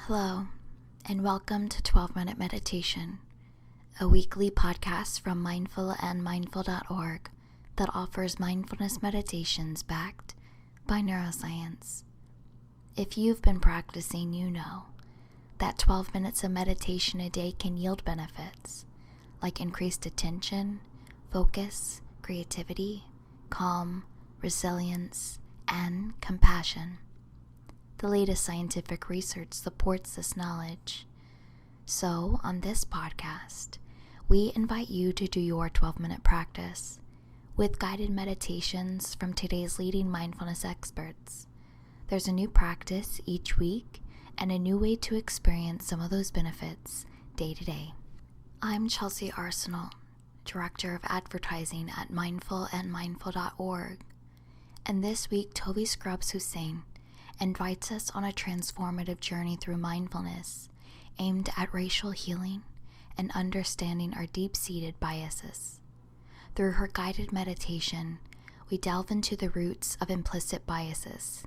Hello, and welcome to 12-Minute Meditation, a weekly podcast from mindful and mindful.org that offers mindfulness meditations backed by neuroscience. If you've been practicing, you know that 12 minutes of meditation a day can yield benefits like increased attention, focus, creativity, calm, resilience, and compassion. The latest scientific research supports this knowledge. So, on this podcast, we invite you to do your 12-minute practice with guided meditations from today's leading mindfulness experts. There's a new practice each week and a new way to experience some of those benefits day to day. I'm Chelsea Arsenal, Director of Advertising at mindful.org, and this week Tovi Scruggs-Hussein invites us on a transformative journey through mindfulness aimed at racial healing and understanding our deep-seated biases. Through her guided meditation, we delve into the roots of implicit biases,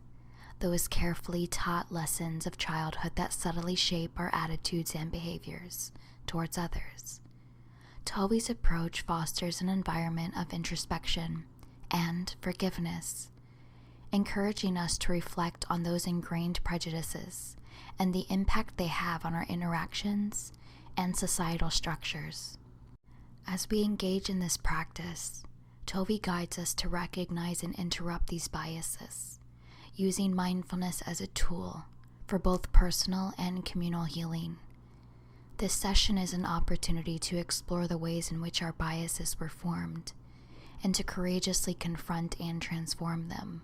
those carefully taught lessons of childhood that subtly shape our attitudes and behaviors towards others. Tovi's approach fosters an environment of introspection and forgiveness, encouraging us to reflect on those ingrained prejudices and the impact they have on our interactions and societal structures. As we engage in this practice, Tovi guides us to recognize and interrupt these biases, using mindfulness as a tool for both personal and communal healing. This session is an opportunity to explore the ways in which our biases were formed and to courageously confront and transform them.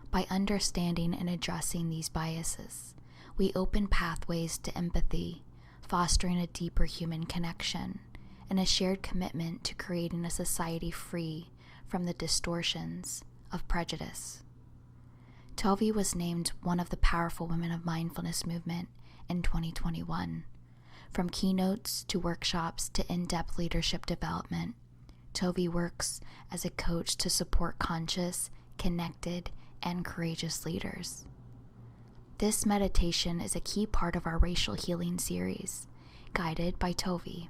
By understanding and addressing these biases, we open pathways to empathy, fostering a deeper human connection and a shared commitment to creating a society free from the distortions of prejudice. Tovi was named one of the powerful women of mindfulness movement in 2021. From keynotes to workshops to in-depth leadership development, Tovi works as a coach to support conscious, connected, and courageous leaders. This meditation is a key part of our racial healing series, guided by Tovi.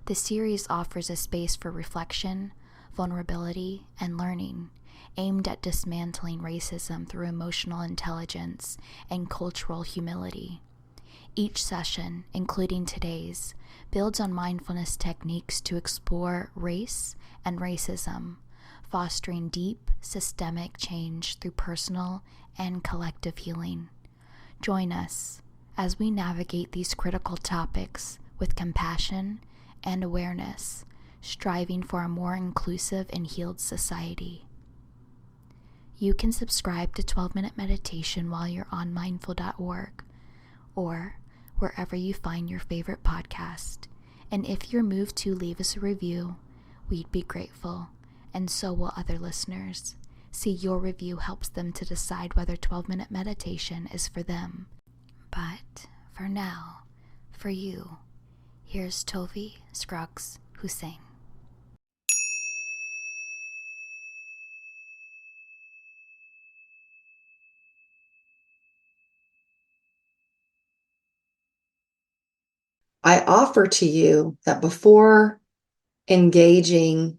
The series offers a space for reflection, vulnerability, and learning, aimed at dismantling racism through emotional intelligence and cultural humility. Each session, including today's, builds on mindfulness techniques to explore race and racism, fostering deep, systemic change through personal and collective healing. Join us as we navigate these critical topics with compassion and awareness, striving for a more inclusive and healed society. You can subscribe to 12-Minute Meditation while you're on mindful.org or wherever you find your favorite podcast. And if you're moved to leave us a review, we'd be grateful. And so will other listeners. See, your review helps them to decide whether 12-minute meditation is for them. But for now, for you, here's Tovi Scruggs-Hussein. I offer to you that before engaging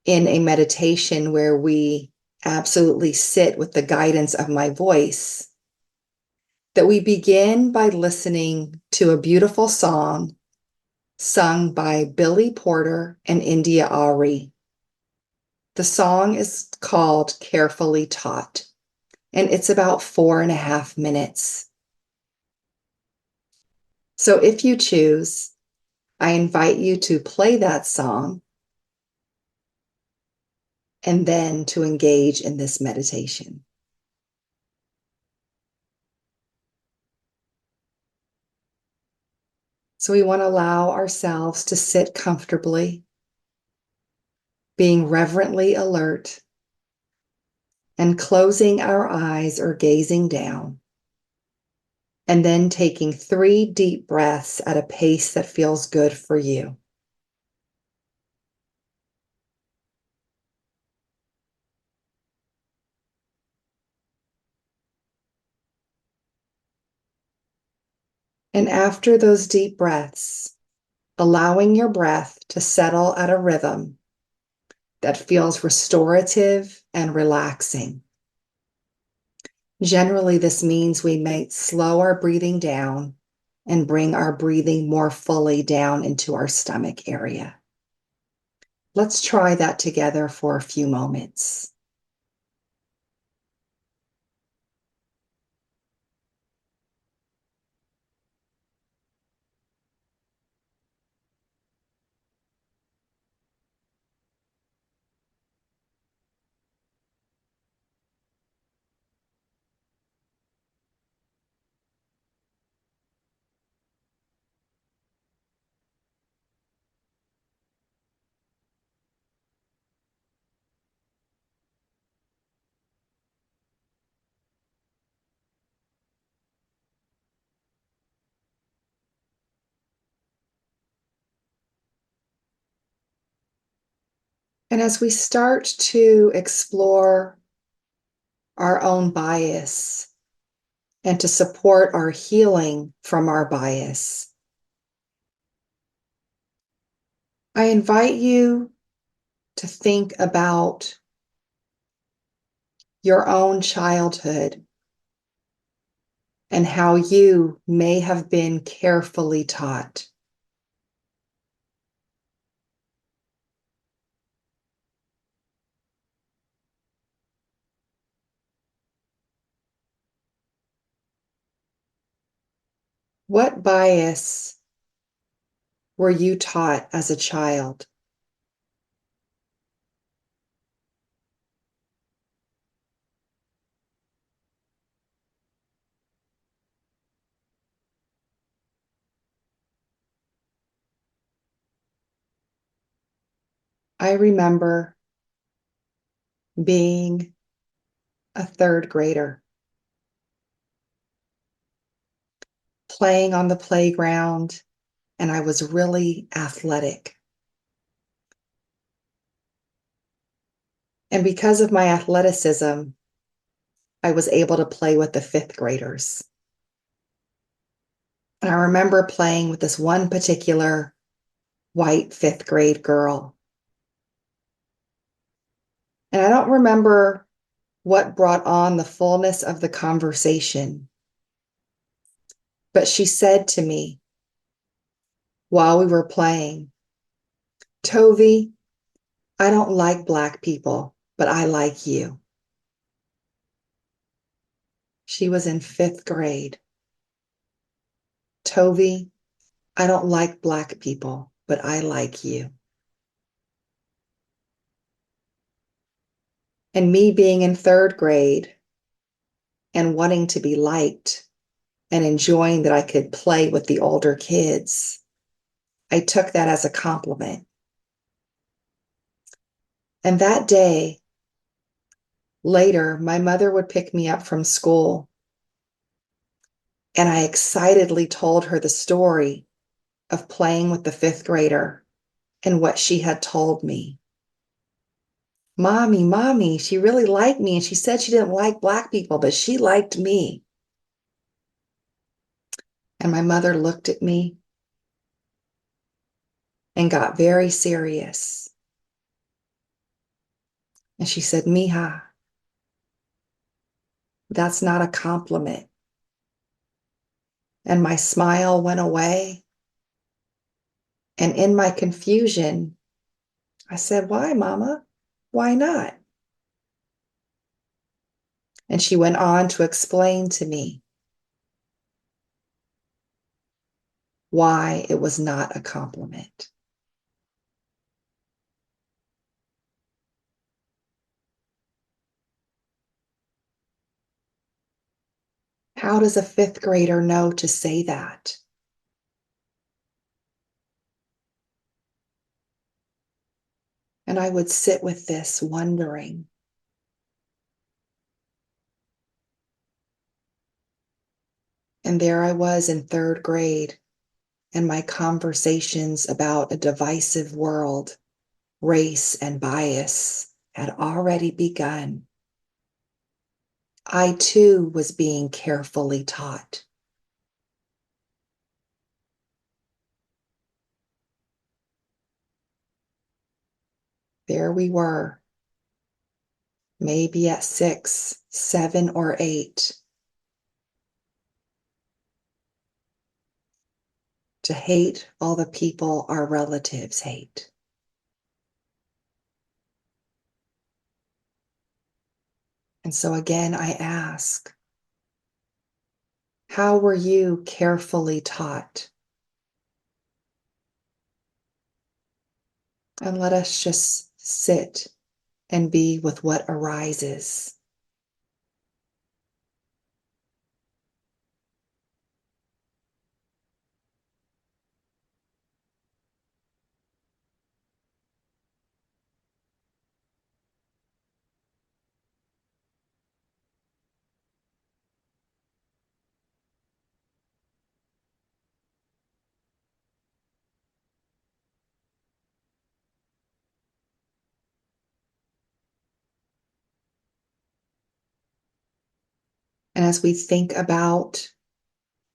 in a meditation where we absolutely sit with the guidance of my voice, that we begin by listening to a beautiful song sung by Billy Porter and India Ari. The song is called Carefully Taught, and it's about 4.5 minutes. So if you choose, I invite you to play that song and then to engage in this meditation. So we want to allow ourselves to sit comfortably, being reverently alert and closing our eyes or gazing down, and then taking 3 deep breaths at a pace that feels good for you. And after those deep breaths, allowing your breath to settle at a rhythm that feels restorative and relaxing. Generally, this means we may slow our breathing down and bring our breathing more fully down into our stomach area. Let's try that together for a few moments. And as we start to explore our own bias and to support our healing from our bias, I invite you to think about your own childhood and how you may have been carefully taught. What bias were you taught as a child? I remember being a third grader, playing on the playground, and I was really athletic. And because of my athleticism, I was able to play with the fifth graders. And I remember playing with this one particular white fifth grade girl. And I don't remember what brought on the fullness of the conversation, but she said to me while we were playing, "Tovi, I don't like Black people, but I like you." She was in fifth grade. "Tovi, I don't like Black people, but I like you." And me being in third grade and wanting to be liked and enjoying that I could play with the older kids, I took that as a compliment. And that day, later, my mother would pick me up from school, and I excitedly told her the story of playing with the fifth grader and what she had told me. Mommy, she really liked me, and she said she didn't like Black people, but she liked me." And my mother looked at me and got very serious. And she said, "Mija, that's not a compliment." And my smile went away. And in my confusion, I said, "Why, Mama? Why not?" And she went on to explain to me why it was not a compliment. How does a fifth grader know to say that? And I would sit with this wondering. And there I was in third grade, and my conversations about a divisive world, race, and bias had already begun. I too was being carefully taught. there we were, maybe at 6, 7, or 8, to hate all the people our relatives hate. And so again, I ask, how were you carefully taught? And let us just sit and be with what arises. And as we think about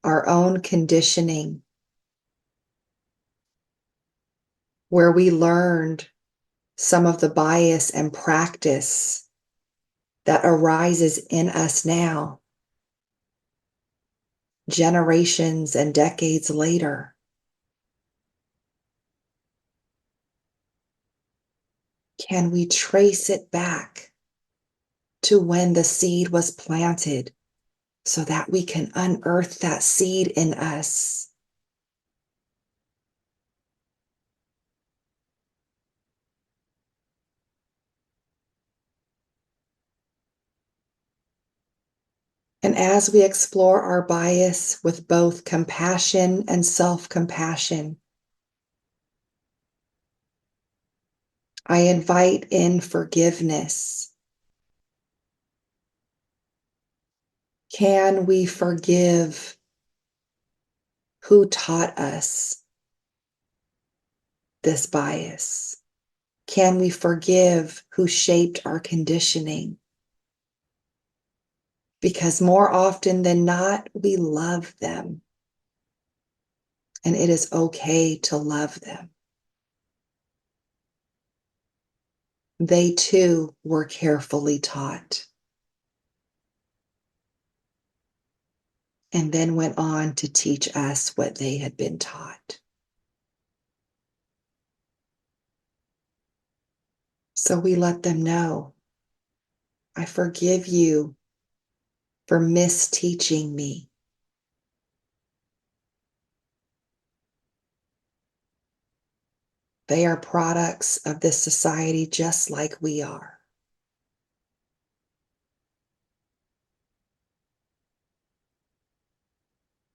our own conditioning, where we learned some of the bias and practice that arises in us now, generations and decades later, can we trace it back to when the seed was planted so that we can unearth that seed in us? And as we explore our bias with both compassion and self-compassion, I invite in forgiveness. Can we forgive who taught us this bias? Can we forgive who shaped our conditioning? Because more often than not, we love them. And it is okay to love them. They too were carefully taught. And then went on to teach us what they had been taught. So we let them know, I forgive you for misteaching me. They are products of this society just like we are.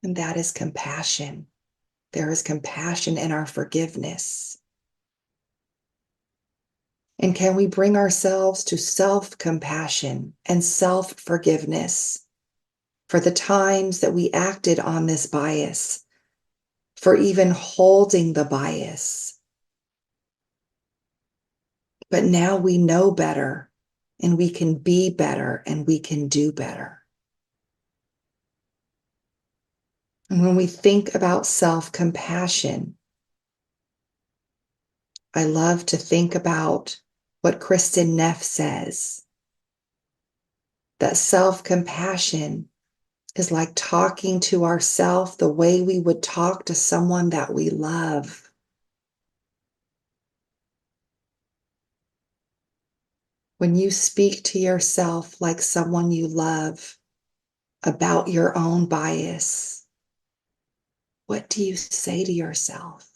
And that is compassion. There is compassion in our forgiveness. And can we bring ourselves to self-compassion and self-forgiveness for the times that we acted on this bias, for even holding the bias? But now we know better, and we can be better, and we can do better. And when we think about self-compassion, I love to think about what Kristen Neff says, that self-compassion is like talking to ourselves the way we would talk to someone that we love. When you speak to yourself like someone you love about your own bias, what do you say to yourself?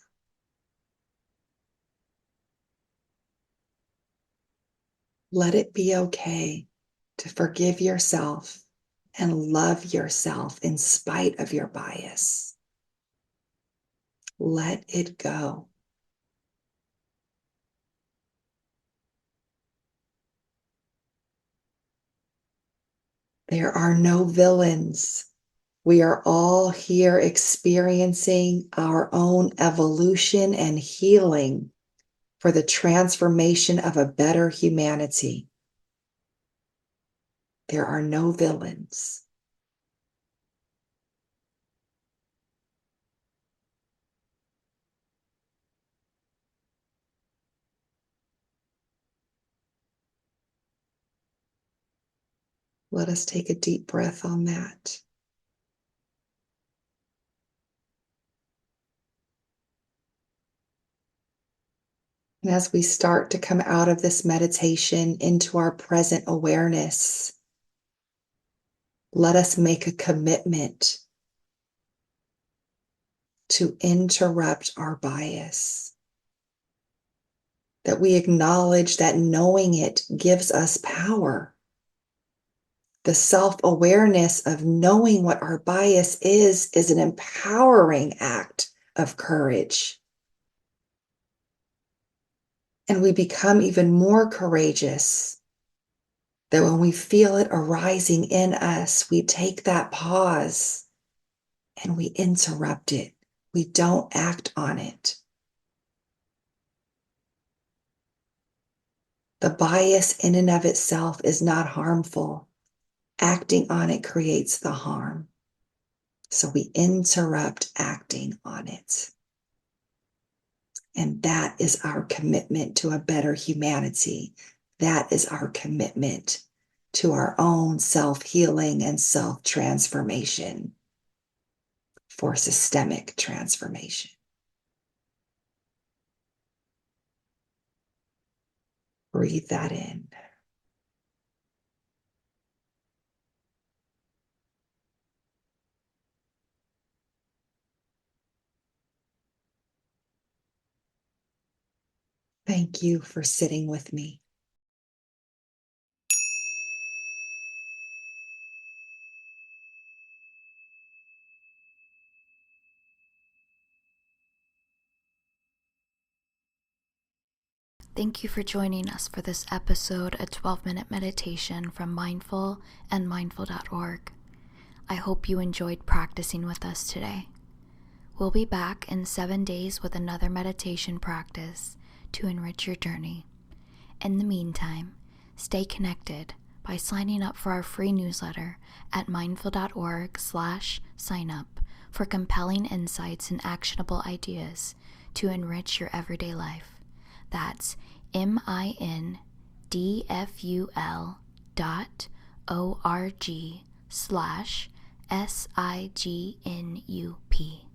Let it be okay to forgive yourself and love yourself in spite of your bias. Let it go. There are no villains. We are all here experiencing our own evolution and healing for the transformation of a better humanity. There are no villains. Let us take a deep breath on that. And as we start to come out of this meditation into our present awareness, let us make a commitment to interrupt our bias. That we acknowledge that knowing it gives us power. The self-awareness of knowing what our bias is an empowering act of courage. And we become even more courageous that when we feel it arising in us, we take that pause and we interrupt it. We don't act on it. The bias in and of itself is not harmful. Acting on it creates the harm. So we interrupt acting on it. And that is our commitment to a better humanity. That is our commitment to our own self-healing and self-transformation for systemic transformation. Breathe that in. Thank you for sitting with me. Thank you for joining us for this episode, a 12-minute meditation from Mindful and mindful.org. I hope you enjoyed practicing with us today. We'll be back in 7 days with another meditation practice to enrich your journey. In the meantime, stay connected by signing up for our free newsletter at mindful.org/sign up for compelling insights and actionable ideas to enrich your everyday life. That's mindful.org/SIGNUP.